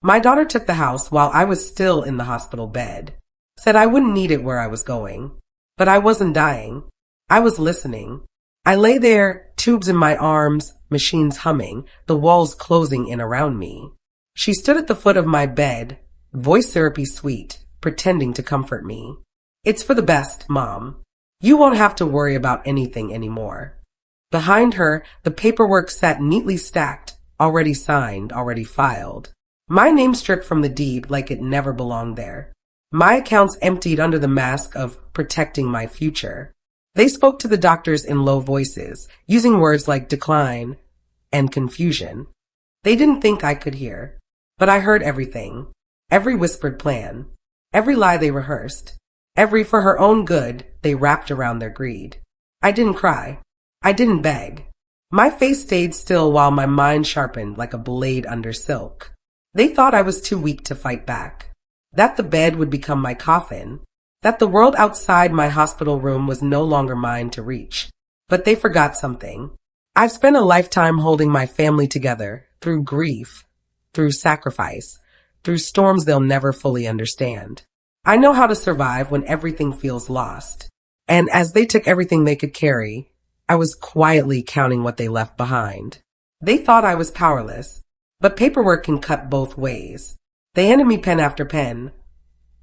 My daughter took the house while I was still in the hospital bed. Said I wouldn't need it where I was going. But I wasn't dying. I was listening. I lay there, tubes in my arms, machines humming, the walls closing in around me. She stood at the foot of my bed, voice syrupy sweet, pretending to comfort me. It's for the best, Mom. You won't have to worry about anything anymore. Behind her, the paperwork sat neatly stacked, already signed, already filed. My name stripped from the deed like it never belonged there. My accounts emptied under the mask of protecting my future. They spoke to the doctors in low voices, using words like decline and confusion. They didn't think I could hear, but I heard everything. Every whispered plan. Every lie they rehearsed. Every for her own good they wrapped around their greed. I didn't cry. I didn't beg. My face stayed still while my mind sharpened like a blade under silk. They thought I was too weak to fight back. That the bed would become my coffin. That the world outside my hospital room was no longer mine to reach. But they forgot something. I've spent a lifetime holding my family together through grief, through sacrifice, through storms they'll never fully understand. I know how to survive when everything feels lost. And as they took everything they could carry, I was quietly counting what they left behind. They thought I was powerless, but paperwork can cut both ways. They handed me pen after pen,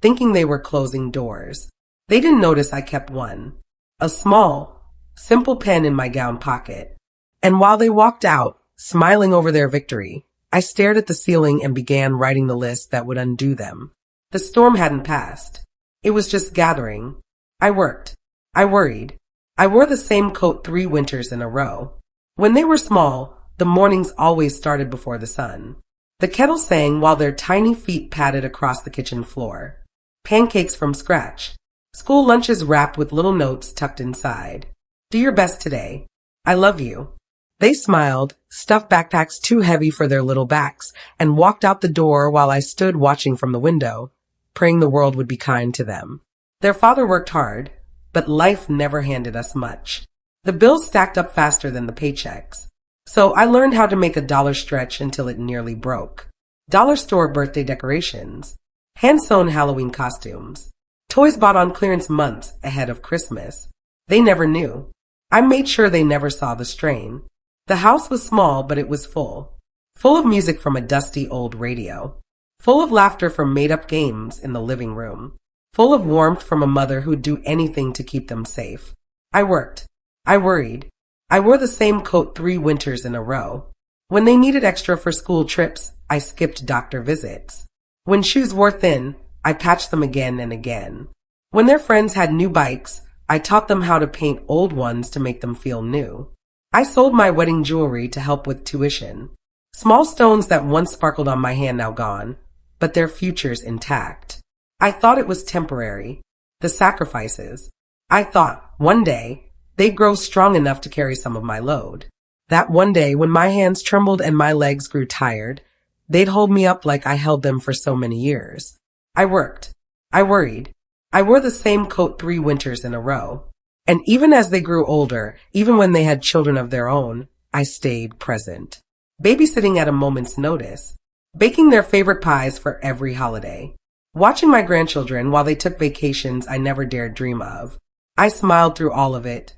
thinking they were closing doors. They didn't notice I kept one, a small, simple pen in my gown pocket. And while they walked out, smiling over their victory, I stared at the ceiling and began writing the list that would undo them. The storm hadn't passed. It was just gathering. I worked. I worried. I wore the same coat 3 winters in a row. When they were small, the mornings always started before the sun. The kettle sang while their tiny feet padded across the kitchen floor. Pancakes from scratch. School lunches wrapped with little notes tucked inside. Do your best today. I love you. They smiled, stuffed backpacks too heavy for their little backs, and walked out the door while I stood watching from the window, praying the world would be kind to them. Their father worked hard, but life never handed us much. The bills stacked up faster than the paychecks. So I learned how to make a dollar stretch until it nearly broke. Dollar store birthday decorations, hand-sewn Halloween costumes, toys bought on clearance months ahead of Christmas. They never knew. I made sure they never saw the strain. The house was small, but it was full. Full of music from a dusty old radio. Full of laughter from made-up games in the living room. Full of warmth from a mother who'd do anything to keep them safe. I worked. I worried. I wore the same coat 3 winters in a row. When they needed extra for school trips, I skipped doctor visits. When shoes wore thin, I patched them again and again. When their friends had new bikes, I taught them how to paint old ones to make them feel new. I sold my wedding jewelry to help with tuition. Small stones that once sparkled on my hand now gone, but their futures intact. I thought it was temporary. The sacrifices. I thought, one day, they'd grow strong enough to carry some of my load. That one day, when my hands trembled and my legs grew tired, they'd hold me up like I held them for so many years. I worked. I worried. I wore the same coat 3 winters in a row. And even as they grew older, even when they had children of their own, I stayed present. Babysitting at a moment's notice. Baking their favorite pies for every holiday. Watching my grandchildren while they took vacations I never dared dream of. I smiled through all of it,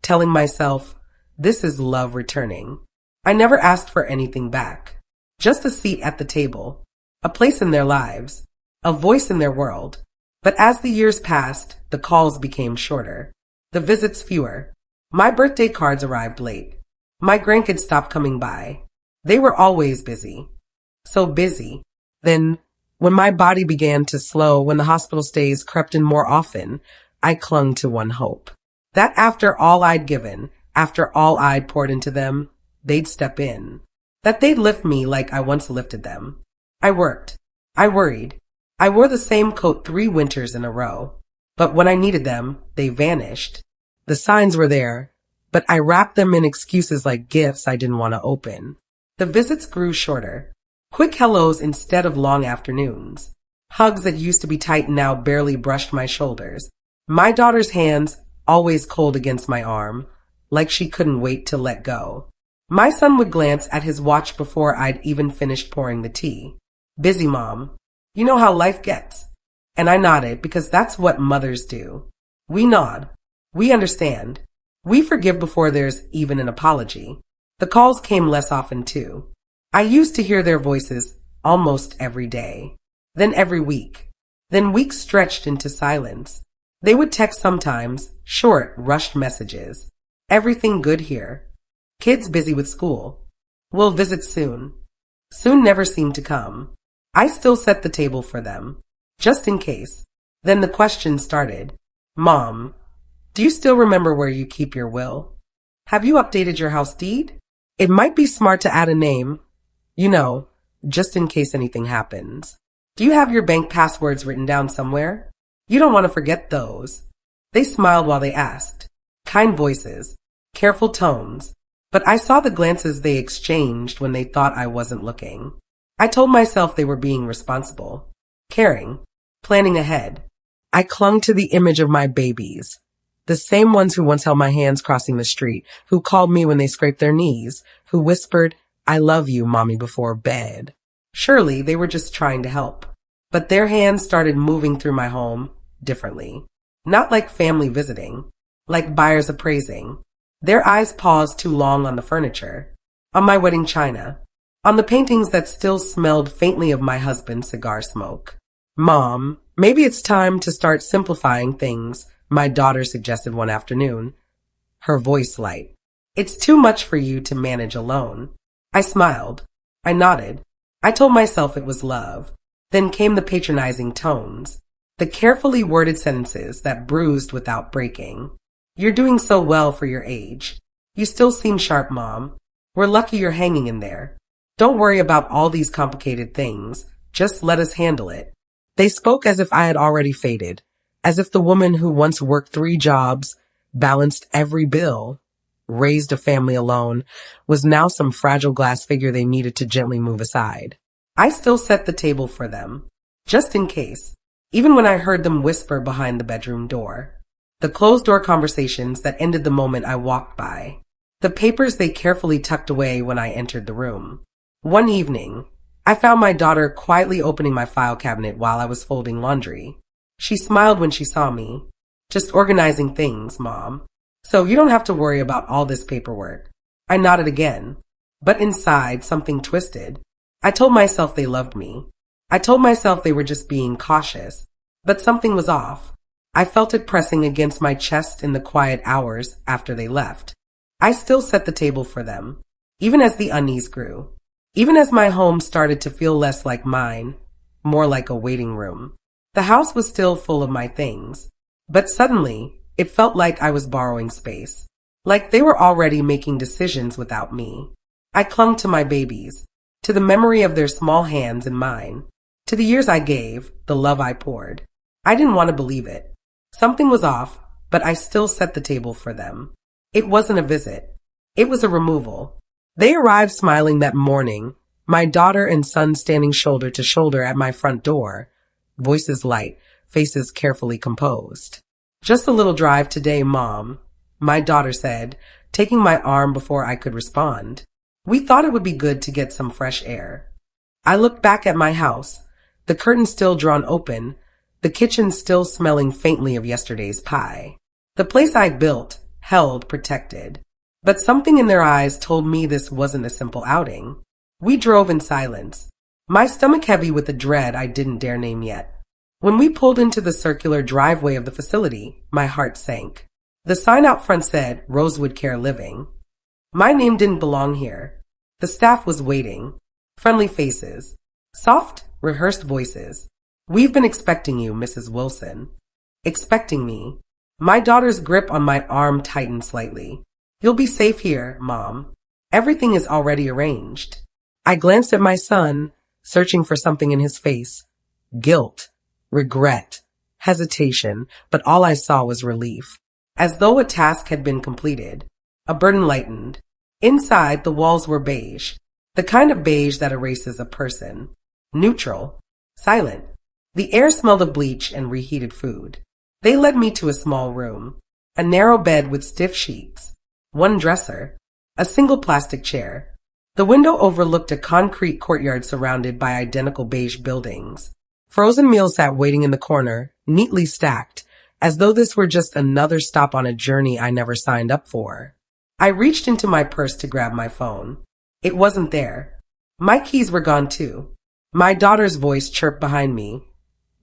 telling myself, this is love returning. I never asked for anything back. Just a seat at the table. A place in their lives. A voice in their world. But as the years passed, the calls became shorter. The visits fewer. My birthday cards arrived late. My grandkids stopped coming by. They were always busy. So busy. Then, when my body began to slow, when the hospital stays crept in more often, I clung to one hope. That after all I'd given, after all I'd poured into them, they'd step in. That they'd lift me like I once lifted them. I worked. I worried. I wore the same coat 3 winters in a row. But when I needed them, they vanished. The signs were there, but I wrapped them in excuses like gifts I didn't want to open. The visits grew shorter. Quick hellos instead of long afternoons. Hugs that used to be tight now barely brushed my shoulders. My daughter's hands, always cold against my arm, like she couldn't wait to let go. My son would glance at his watch before I'd even finished pouring the tea. Busy, Mom. You know how life gets. And I nodded because that's what mothers do. We nod. We understand. We forgive before there's even an apology. The calls came less often too. I used to hear their voices almost every day. Then every week. Then weeks stretched into silence. They would text sometimes, short, rushed messages. Everything good here. Kids busy with school. We'll visit soon. Soon never seemed to come. I still set the table for them, just in case. Then the question started. Mom, do you still remember where you keep your will? Have you updated your house deed? It might be smart to add a name, you know, just in case anything happens. Do you have your bank passwords written down somewhere? You don't want to forget those. They smiled while they asked. Kind voices, careful tones, but I saw the glances they exchanged when they thought I wasn't looking. I told myself they were being responsible, caring, planning ahead. I clung to the image of my babies, the same ones who once held my hands crossing the street, who called me when they scraped their knees, who whispered, I love you, Mommy, before bed. Surely they were just trying to help. But their hands started moving through my home differently. Not like family visiting, like buyers appraising. Their eyes paused too long on the furniture, on my wedding china, on the paintings that still smelled faintly of my husband's cigar smoke. Mom, maybe it's time to start simplifying things, my daughter suggested one afternoon, her voice light. It's too much for you to manage alone. I smiled. I nodded. I told myself it was love. Then came the patronizing tones, the carefully worded sentences that bruised without breaking. You're doing so well for your age. You still seem sharp, Mom. We're lucky you're hanging in there. Don't worry about all these complicated things. Just let us handle it. They spoke as if I had already faded, as if the woman who once worked 3 jobs, balanced every bill, raised a family alone, was now some fragile glass figure they needed to gently move aside. I still set the table for them, just in case, even when I heard them whisper behind the bedroom door. The closed-door conversations that ended the moment I walked by. The papers they carefully tucked away when I entered the room. One evening, I found my daughter quietly opening my file cabinet while I was folding laundry. She smiled when she saw me. Just organizing things, Mom. So you don't have to worry about all this paperwork. I nodded again. But inside, something twisted. I told myself they loved me. I told myself they were just being cautious. But something was off. I felt it pressing against my chest in the quiet hours after they left. I still set the table for them, even as the unease grew. Even as my home started to feel less like mine, more like a waiting room. The house was still full of my things, but suddenly it felt like I was borrowing space, like they were already making decisions without me. I clung to my babies, to the memory of their small hands in mine, to the years I gave, the love I poured. I didn't want to believe it. Something was off, but I still set the table for them. It wasn't a visit. It was a removal. They arrived smiling that morning, my daughter and son standing shoulder to shoulder at my front door, voices light, faces carefully composed. Just a little drive today, Mom, my daughter said, taking my arm before I could respond. We thought it would be good to get some fresh air. I looked back at my house, the curtains still drawn open, the kitchen still smelling faintly of yesterday's pie. The place I built, held, protected. But something in their eyes told me this wasn't a simple outing. We drove in silence, my stomach heavy with a dread I didn't dare name yet. When we pulled into the circular driveway of the facility, my heart sank. The sign out front said, Rosewood Care Living. My name didn't belong here. The staff was waiting. Friendly faces. Soft, rehearsed voices. We've been expecting you, Mrs. Wilson. Expecting me. My daughter's grip on my arm tightened slightly. You'll be safe here, Mom. Everything is already arranged. I glanced at my son, searching for something in his face. Guilt, regret, hesitation, but all I saw was relief. As though a task had been completed. A burden lightened. Inside, the walls were beige. The kind of beige that erases a person. Neutral. Silent. The air smelled of bleach and reheated food. They led me to a small room. A narrow bed with stiff sheets. One dresser, a single plastic chair. The window overlooked a concrete courtyard surrounded by identical beige buildings. Frozen meals sat waiting in the corner, neatly stacked, as though this were just another stop on a journey I never signed up for. I reached into my purse to grab my phone. It wasn't there. My keys were gone too. My daughter's voice chirped behind me.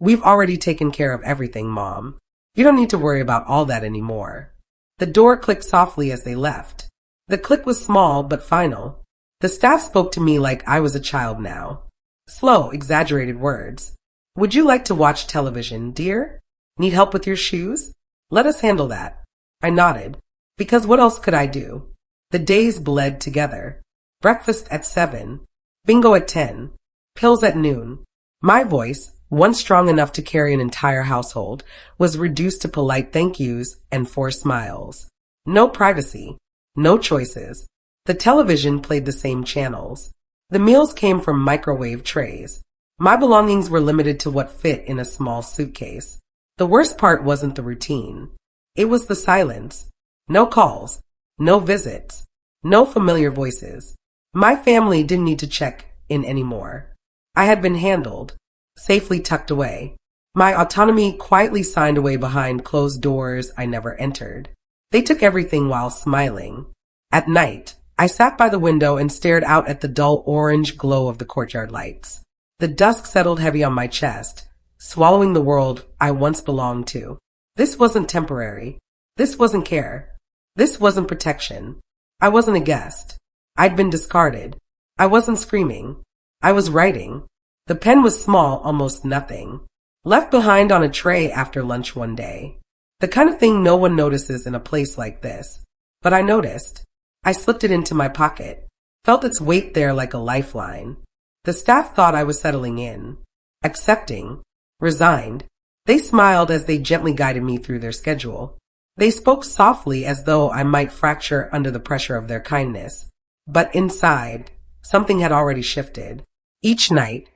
"We've already taken care of everything, Mom. You don't need to worry about all that anymore." The door clicked softly as they left. The click was small but final. The staff spoke to me like I was a child now. Slow, exaggerated words. "Would you like to watch television, dear? Need help with your shoes? Let us handle that." I nodded, because what else could I do? The days bled together. Breakfast at 7, bingo at 10, pills at noon. My voice, once strong enough to carry an entire household, was reduced to polite thank yous and forced smiles. No privacy, no choices. The television played the same channels. The meals came from microwave trays. My belongings were limited to what fit in a small suitcase. The worst part wasn't the routine. It was the silence. No calls, no visits, no familiar voices. My family didn't need to check in anymore. I had been handled, safely tucked away. My autonomy quietly signed away behind closed doors I never entered. They took everything while smiling. At night, I sat by the window and stared out at the dull orange glow of the courtyard lights. The dusk settled heavy on my chest, swallowing the world I once belonged to. This wasn't temporary. This wasn't care. This wasn't protection. I wasn't a guest. I'd been discarded. I wasn't screaming. I was writing. The pen was small, almost nothing. Left behind on a tray after lunch one day. The kind of thing no one notices in a place like this. But I noticed. I slipped it into my pocket. Felt its weight there like a lifeline. The staff thought I was settling in. Accepting. Resigned. They smiled as they gently guided me through their schedule. They spoke softly as though I might fracture under the pressure of their kindness. But inside, something had already shifted. Each night,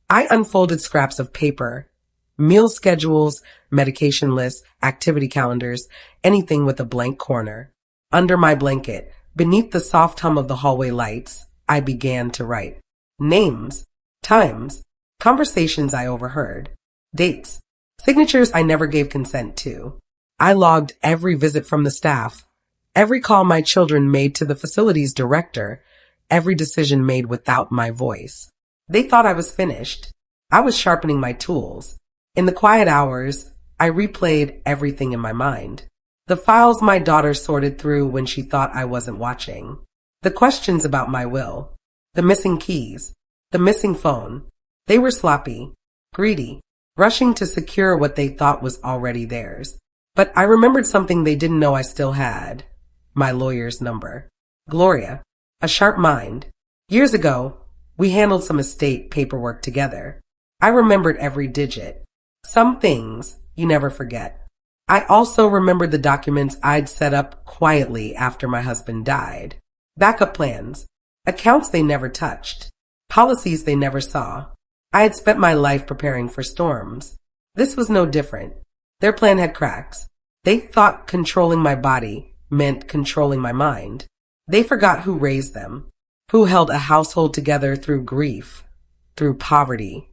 I unfolded scraps of paper, meal schedules, medication lists, activity calendars, anything with a blank corner. Under my blanket, beneath the soft hum of the hallway lights, I began to write. Names, times, conversations I overheard, dates, signatures I never gave consent to. I logged every visit from the staff, every call my children made to the facility's director, every decision made without my voice. They thought I was finished. I was sharpening my tools. In the quiet hours, I replayed everything in my mind. The files my daughter sorted through when she thought I wasn't watching. The questions about my will. The missing keys. The missing phone. They were sloppy, greedy, rushing to secure what they thought was already theirs. But I remembered something they didn't know I still had. My lawyer's number. Gloria. A sharp mind. Years ago, we handled some estate paperwork together. I remembered every digit. Some things you never forget. I also remembered the documents I'd set up quietly after my husband died. Backup plans. Accounts they never touched. Policies they never saw. I had spent my life preparing for storms. This was no different. Their plan had cracks. They thought controlling my body meant controlling my mind. They forgot who raised them, who held a household together through grief, through poverty,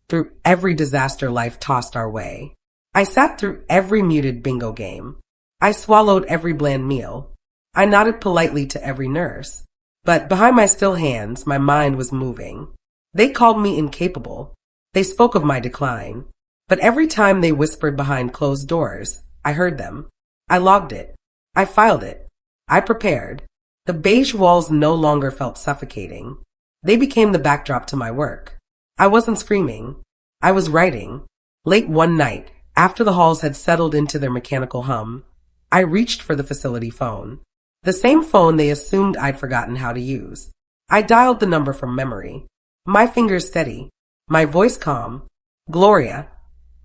through every disaster life tossed our way. I sat through every muted bingo game. I swallowed every bland meal. I nodded politely to every nurse. But behind my still hands, my mind was moving. They called me incapable. They spoke of my decline. But every time they whispered behind closed doors, I heard them. I logged it. I filed it. I prepared. The beige walls no longer felt suffocating. They became the backdrop to my work. I wasn't screaming. I was writing. Late one night, after the halls had settled into their mechanical hum, I reached for the facility phone. The same phone they assumed I'd forgotten how to use. I dialed the number from memory. My fingers steady. My voice calm. "Gloria,"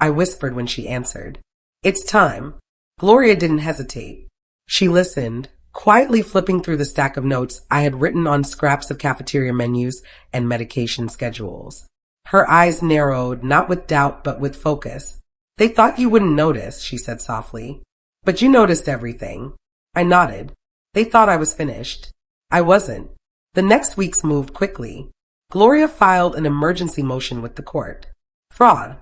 I whispered when she answered. "It's time." Gloria didn't hesitate. She listened, quietly flipping through the stack of notes I had written on scraps of cafeteria menus and medication schedules. Her eyes narrowed, not with doubt, but with focus. "They thought you wouldn't notice," she said softly. "But you noticed everything." I nodded. They thought I was finished. I wasn't. The next weeks moved quickly. Gloria filed an emergency motion with the court. Fraud,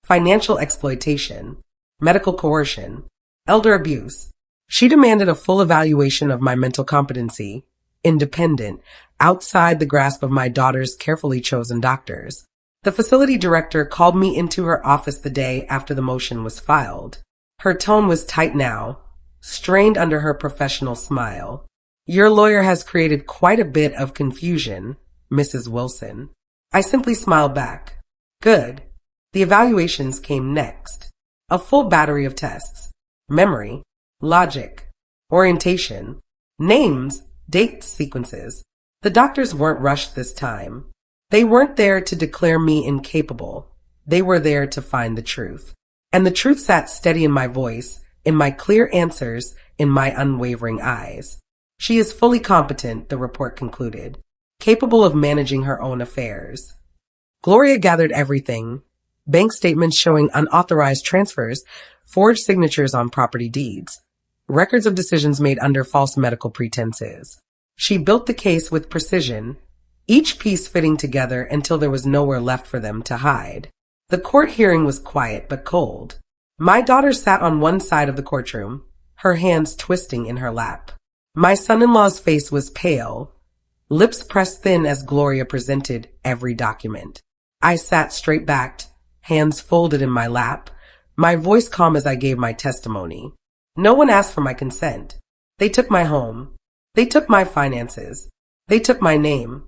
financial exploitation, medical coercion, elder abuse. She demanded a full evaluation of my mental competency, independent, outside the grasp of my daughter's carefully chosen doctors. The facility director called me into her office the day after the motion was filed. Her tone was tight now, strained under her professional smile. Your lawyer has created quite a bit of confusion, Mrs. Wilson. I simply smiled back. Good. The evaluations came next. A full battery of tests. Memory, logic, orientation, names, date sequences. The doctors weren't rushed this time. They weren't there to declare me incapable. They were there to find the truth. And the truth sat steady in my voice, in my clear answers, in my unwavering eyes. She is fully competent, the report concluded, capable of managing her own affairs. Gloria gathered everything. Bank statements showing unauthorized transfers, forged signatures on property deeds, records of decisions made under false medical pretenses. She built the case with precision, each piece fitting together until there was nowhere left for them to hide. The court hearing was quiet but cold. My daughter sat on one side of the courtroom, her hands twisting in her lap. My son-in-law's face was pale, lips pressed thin as Gloria presented every document. I sat straight-backed, hands folded in my lap, my voice calm as I gave my testimony. No one asked for my consent. They took my home. They took my finances. They took my name.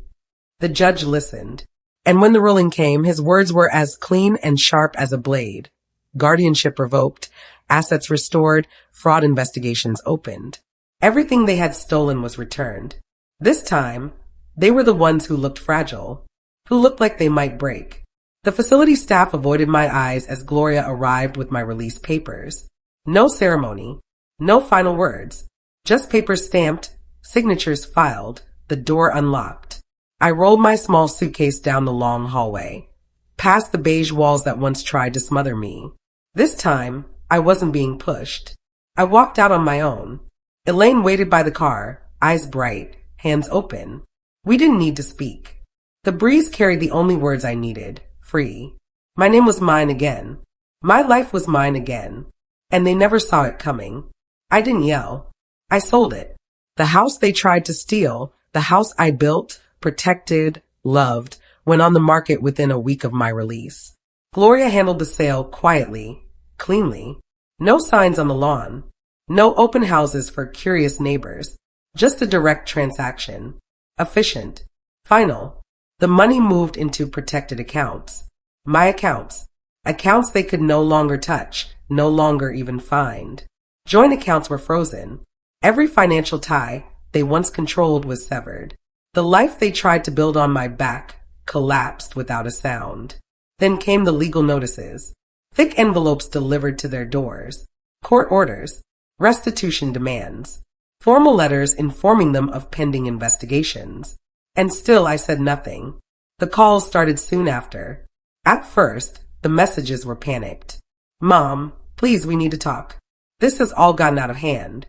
The judge listened. And when the ruling came, his words were as clean and sharp as a blade. Guardianship revoked, assets restored, fraud investigations opened. Everything they had stolen was returned. This time, they were the ones who looked fragile, who looked like they might break. The facility staff avoided my eyes as Gloria arrived with my release papers. No ceremony, no final words, just papers stamped, signatures filed, the door unlocked. I rolled my small suitcase down the long hallway, past the beige walls that once tried to smother me. This time, I wasn't being pushed. I walked out on my own. Elaine waited by the car, eyes bright, hands open. We didn't need to speak. The breeze carried the only words I needed, free. My name was mine again. My life was mine again. And they never saw it coming. I didn't yell. I sold it. The house they tried to steal, the house I built, protected, loved, went on the market within a week of my release. Gloria handled the sale quietly, cleanly. No signs on the lawn. No open houses for curious neighbors. Just a direct transaction. Efficient. Final. The money moved into protected accounts. My accounts. Accounts they could no longer touch, no longer even find. Joint accounts were frozen. Every financial tie they once controlled was severed. The life they tried to build on my back collapsed without a sound. Then came the legal notices. Thick envelopes delivered to their doors. Court orders. Restitution demands. Formal letters informing them of pending investigations. And still I said nothing. The calls started soon after. At first, the messages were panicked. Mom, please, we need to talk. This has all gotten out of hand.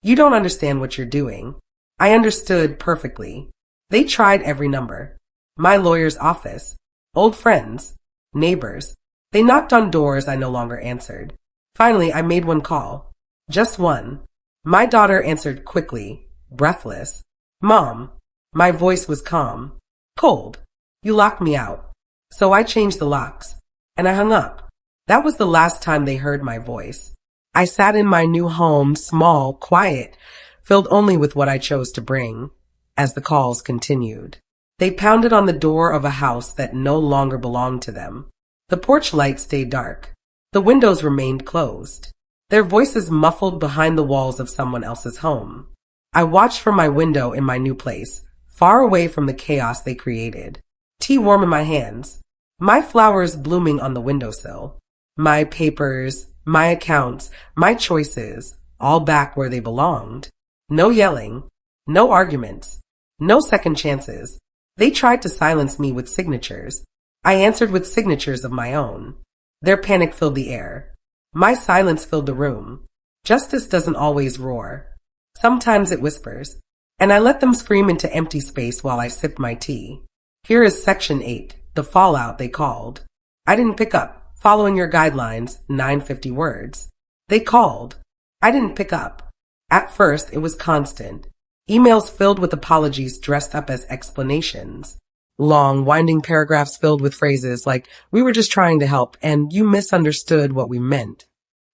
You don't understand what you're doing. I understood perfectly. They tried every number. My lawyer's office. Old friends. Neighbors. They knocked on doors I no longer answered. Finally, I made one call. Just one. My daughter answered quickly, breathless. Mom. My voice was calm. Cold. You locked me out. So I changed the locks. And I hung up. That was the last time they heard my voice. I sat in my new home, small, quiet, filled only with what I chose to bring, as the calls continued. They pounded on the door of a house that no longer belonged to them. The porch light stayed dark. The windows remained closed. Their voices muffled behind the walls of someone else's home. I watched from my window in my new place, far away from the chaos they created. Tea warm in my hands. My flowers blooming on the windowsill. My papers, my accounts, my choices, all back where they belonged. No yelling. No arguments. No second chances. They tried to silence me with signatures. I answered with signatures of my own. Their panic filled the air. My silence filled the room. Justice doesn't always roar. Sometimes it whispers. and I let them scream into empty space while I sipped my tea. Here is Section 8, the fallout they called. I didn't pick up, following your guidelines, 950 words. They called. I didn't pick up. At first, it was constant. Emails filled with apologies dressed up as explanations. Long, winding paragraphs filled with phrases like, "We were just trying to help, and you misunderstood what we meant."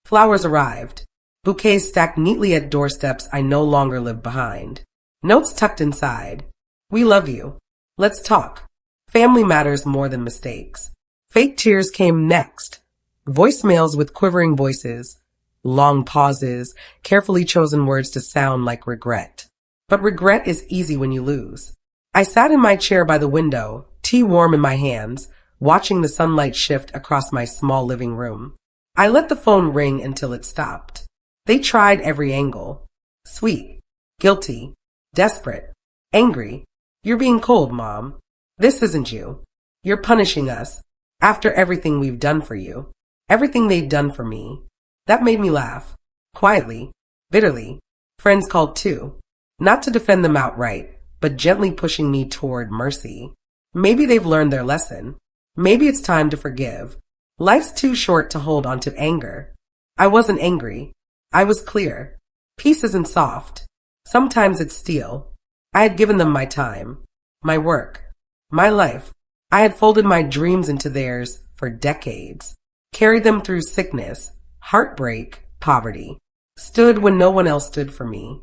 Flowers arrived. Bouquets stacked neatly at doorsteps I no longer lived behind. Notes tucked inside. "We love you. Let's talk. Family matters more than mistakes." Fake tears came next. Voicemails with quivering voices. Long pauses, carefully chosen words to sound like regret. But regret is easy when you lose. I sat in my chair by the window, tea warm in my hands, watching the sunlight shift across my small living room. I let the phone ring until it stopped. They tried every angle. Sweet, guilty, desperate, angry. "You're being cold, Mom. This isn't you. You're punishing us. After everything we've done for you. Everything they've done for me." That made me laugh. Quietly, bitterly. Friends called too. Not to defend them outright, but gently pushing me toward mercy. Maybe they've learned their lesson. Maybe it's time to forgive. Life's too short to hold on to anger. I wasn't angry. I was clear. Peace isn't soft. Sometimes it's steel. I had given them my time, my work, my life. I had folded my dreams into theirs for decades, carried them through sickness, heartbreak, poverty, stood when no one else stood for me.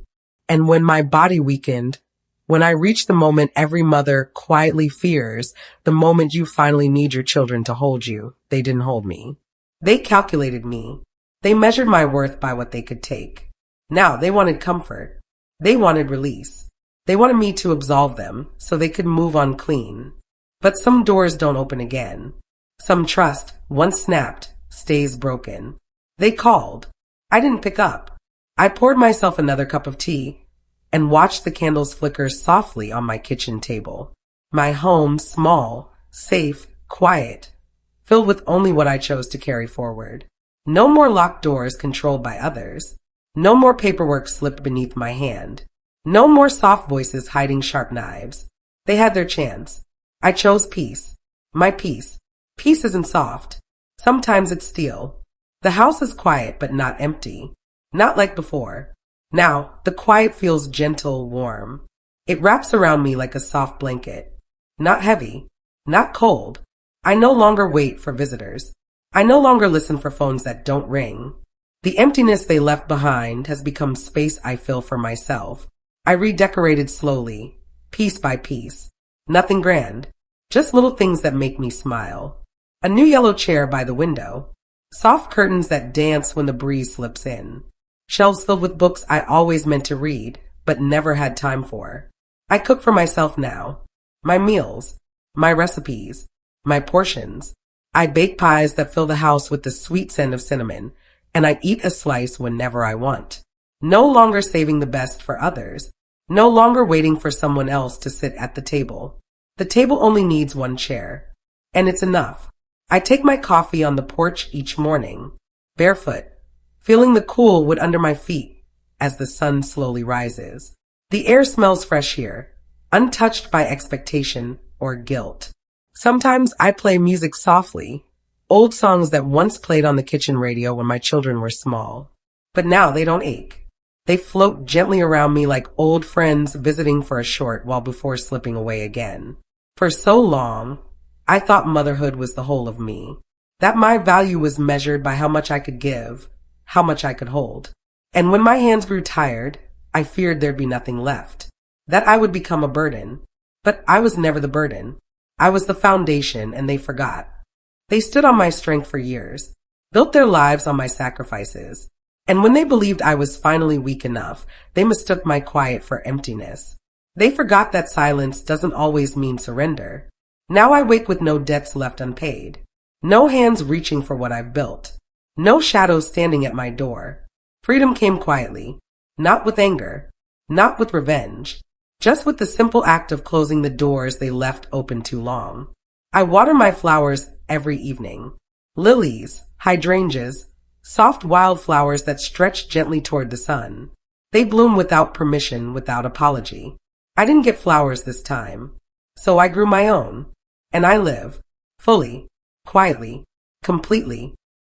And when my body weakened, when I reached the moment every mother quietly fears, the moment you finally need your children to hold you, they didn't hold me. They calculated me. They measured my worth by what they could take. Now they wanted comfort. They wanted release. They wanted me to absolve them so they could move on clean. But some doors don't open again. Some trust, once snapped, stays broken. They called. I didn't pick up. I poured myself another cup of tea and watched the candles flicker softly on my kitchen table. My home, small, safe, quiet, filled with only what I chose to carry forward. No more locked doors controlled by others. No more paperwork slipped beneath my hand. No more soft voices hiding sharp knives. They had their chance. I chose peace. My peace. Peace isn't soft. Sometimes it's steel. The house is quiet but not empty. Not like before. Now, the quiet feels gentle, warm. It wraps around me like a soft blanket. Not heavy. Not cold. I no longer wait for visitors. I no longer listen for phones that don't ring. The emptiness they left behind has become space I fill for myself. I redecorated slowly, piece by piece. Nothing grand. Just little things that make me smile. A new yellow chair by the window. Soft curtains that dance when the breeze slips in. Shelves filled with books I always meant to read, but never had time for. I cook for myself now. My meals, my recipes, my portions. I bake pies that fill the house with the sweet scent of cinnamon, and I eat a slice whenever I want. No longer saving the best for others. No longer waiting for someone else to sit at the table. The table only needs one chair. And it's enough. I take my coffee on the porch each morning, barefoot, feeling the cool wood under my feet as the sun slowly rises. The air smells fresh here, untouched by expectation or guilt. Sometimes I play music softly, old songs that once played on the kitchen radio when my children were small. But now they don't ache. They float gently around me like old friends visiting for a short while before slipping away again. For so long, I thought motherhood was the whole of me, that my value was measured by how much I could give, how much I could hold. And when my hands grew tired, I feared there'd be nothing left, that I would become a burden. But I was never the burden. I was the foundation, and they forgot. They stood on my strength for years, built their lives on my sacrifices. And when they believed I was finally weak enough, they mistook my quiet for emptiness. They forgot that silence doesn't always mean surrender. Now I wake with no debts left unpaid. No hands reaching for what I've built. No shadows standing at my door. Freedom came quietly, not with anger, not with revenge, just with the simple act of closing the doors they left open too long. I water my flowers every evening. Lilies, hydrangeas, soft wildflowers that stretch gently toward the sun. They bloom without permission, without apology. I didn't get flowers this time, so I grew my own. And I live, fully, quietly, completely,